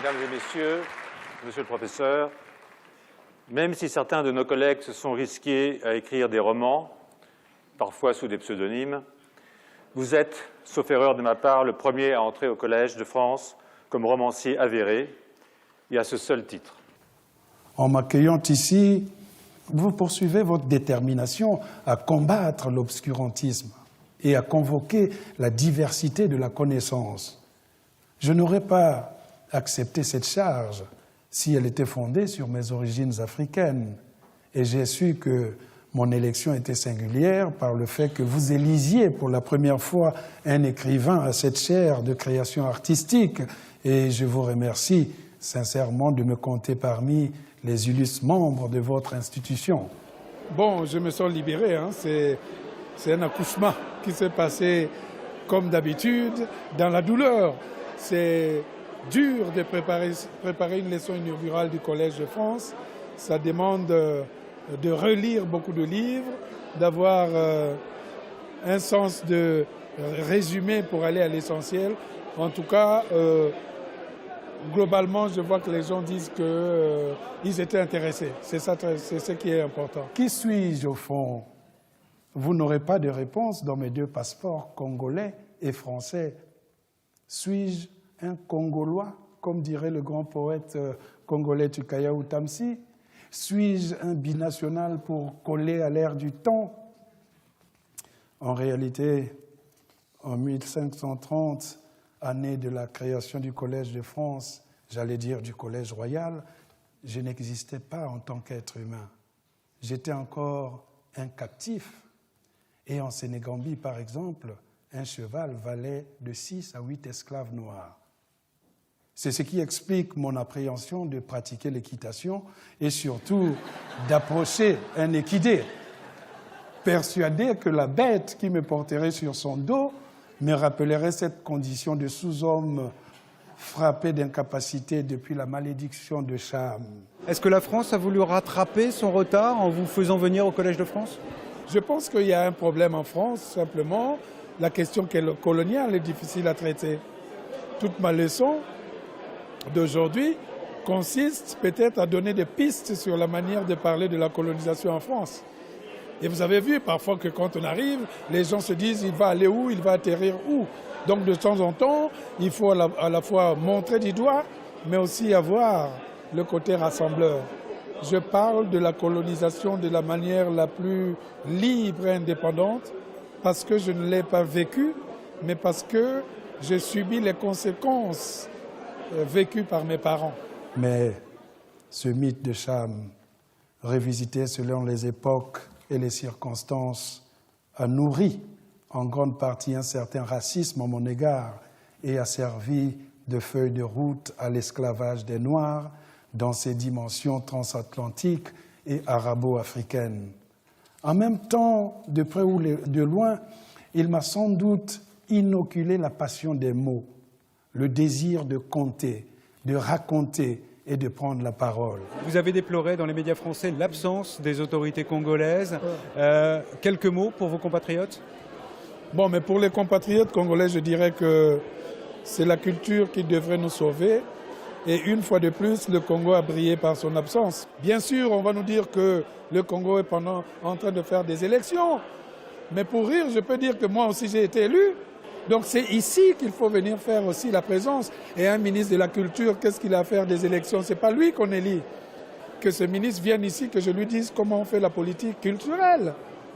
Mesdames et Messieurs, Monsieur le Professeur, même si certains de nos collègues se sont risqués à écrire des romans, parfois sous des pseudonymes, vous êtes, sauf erreur de ma part, le premier à entrer au Collège de France comme romancier avéré et à ce seul titre. En m'accueillant ici, vous poursuivez votre détermination à combattre l'obscurantisme et à convoquer la diversité de la connaissance. Je n'aurais pas accepté cette charge si elle était fondée sur mes origines africaines. Et j'ai su que mon élection était singulière par le fait que vous élisiez pour la première fois un écrivain à cette chaire de création artistique. Et je vous remercie sincèrement de me compter parmi les illustres membres de votre institution. Bon, je me sens libéré, hein. C'est un accouchement qui s'est passé comme d'habitude, dans la douleur. C'est dur de préparer une leçon inaugurale du Collège de France. Ça demande de relire beaucoup de livres, d'avoir un sens de résumé pour aller à l'essentiel. En tout cas, globalement, je vois que les gens disent qu'ils étaient intéressés. C'est ce qui est important. Qui suis-je au fond? Vous n'aurez pas de réponse dans mes deux passeports congolais et français. Suis-je un Congolois, comme dirait le grand poète congolais Tukayahu Tamsi? Suis-je un binational pour coller à l'ère du temps? En réalité, en 1530, année de la création du Collège de France, j'allais dire du Collège royal, je n'existais pas en tant qu'être humain. J'étais encore un captif. Et en Sénégambie, par exemple, un cheval valait de 6 à 8 esclaves noirs. C'est ce qui explique mon appréhension de pratiquer l'équitation et surtout d'approcher un équidé, persuadé que la bête qui me porterait sur son dos me rappellerait cette condition de sous-homme frappé d'incapacité depuis la malédiction de Cham. Est-ce que la France a voulu rattraper son retard en vous faisant venir au Collège de France? Je pense qu'il y a un problème en France, simplement. La question coloniale est difficile à traiter. Toute ma leçon d'aujourd'hui consiste peut-être à donner des pistes sur la manière de parler de la colonisation en France. Et vous avez vu parfois que quand on arrive, les gens se disent il va aller où, il va atterrir où. Donc de temps en temps, il faut à la fois montrer du doigt, mais aussi avoir le côté rassembleur. Je parle de la colonisation de la manière la plus libre et indépendante parce que je ne l'ai pas vécue, mais parce que j'ai subi les conséquences vécues par mes parents. Mais ce mythe de Cham, revisité selon les époques et les circonstances, a nourri en grande partie un certain racisme à mon égard et a servi de feuille de route à l'esclavage des Noirs dans ses dimensions transatlantiques et arabo-africaines. En même temps, de près ou de loin, il m'a sans doute inoculé la passion des mots, le désir de conter, de raconter et de prendre la parole. Vous avez déploré dans les médias français l'absence des autorités congolaises. Quelques mots pour vos compatriotes? Bon, mais pour les compatriotes congolais, je dirais que c'est la culture qui devrait nous sauver. Et une fois de plus, le Congo a brillé par son absence. Bien sûr, on va nous dire que le Congo est en train de faire des élections. Mais pour rire, je peux dire que moi aussi j'ai été élu. Donc c'est ici qu'il faut venir faire aussi la présence. Et un ministre de la Culture, qu'est-ce qu'il a à faire des élections? Ce n'est pas lui qu'on élit. Que ce ministre vienne ici, que je lui dise comment on fait la politique culturelle.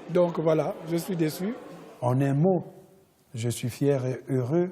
Donc voilà, je suis déçu. En un mot, je suis fier et heureux